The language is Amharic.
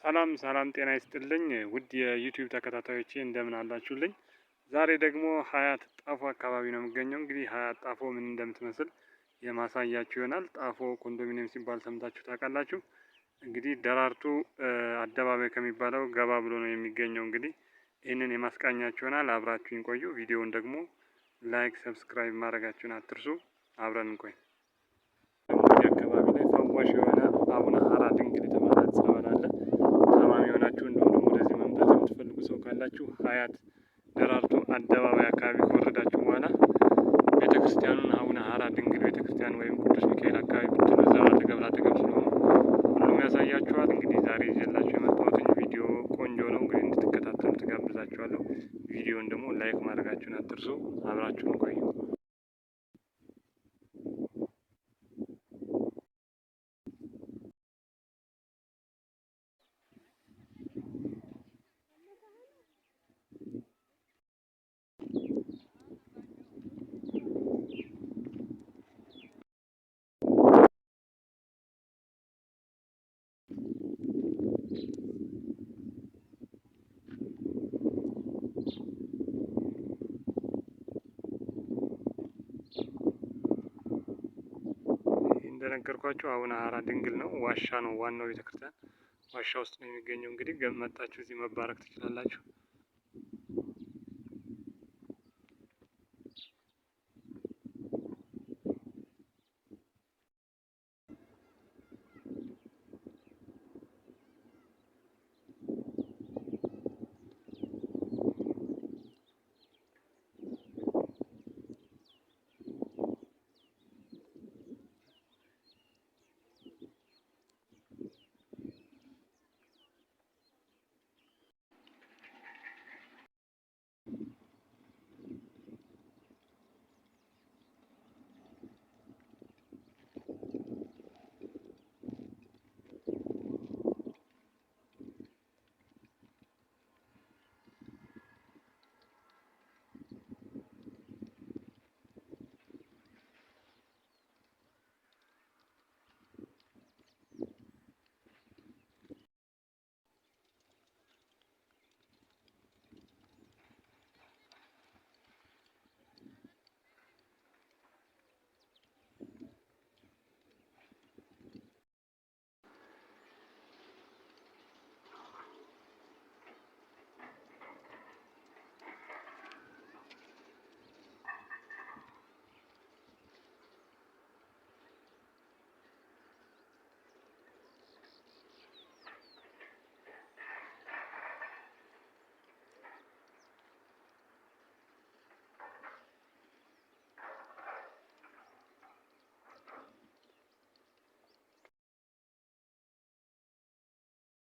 ሰላም ሰላም ጤና ይስጥልኝ ውድ የዩቲዩብ ተከታታዮቼ እንደምን አላችሁልኝ? ዛሬ ደግሞ ሀያት ጣፎ አካባቢ ነው የምገኘው። እንግዲህ ሀያት ጣፎ ምን እንደምትመስል የማሳያችሁ ይሆናል። ጣፎ ኮንዶሚኒየም ሲባል ሰምታችሁ ታውቃላችሁ? እንግዲህ ደራርቱ አደባባይ ከሚባለው ገባ ብሎ ነው የሚገኘው። እንግዲህ ይህንን የማስቃኛችሁ ይሆናል። አብራችሁኝ ቆዩ። ቪዲዮውን ደግሞ ላይክ፣ ሰብስክራይብ ማድረጋችሁን አትርሱ። አብረን እንቆይ። እዚህ አካባቢ ላይ ፈዋሽ የሆነ አቡነ ሀራ ድንግል የተባለ ጸበል አለ። ታማሚ የሆናችሁ እንዲሁም ደግሞ ወደዚህ መምጣት የምትፈልጉ ሰው ካላችሁ ሀያት ደራርቱ አደባባይ አካባቢ ከወረዳችሁ በኋላ ቤተክርስቲያኑን አቡነ ሀራ ድንግል ቤተክርስቲያን ወይም ቅዱስ ሚካኤል አካባቢ ብትነዛ አጠገብ ስለሆኑ ሁሉም ያሳያችኋል። እንግዲህ ዛሬ ይዤላችሁ የመጣሁት ቪዲዮ ቆንጆ ነው። እንግዲህ እንድትከታተሉ ትጋብዛችኋለሁ። ቪዲዮውን ደግሞ ላይክ ማድረጋችሁን አትርሱ። አብራችሁን ቆዩ። እንደነገርኳችሁ አቡነ ሀራ ድንግል ነው። ዋሻ ነው ዋናው ቤተክርስቲያን ዋሻ ውስጥ ነው የሚገኘው። እንግዲህ መጣችሁ እዚህ መባረክ ትችላላችሁ።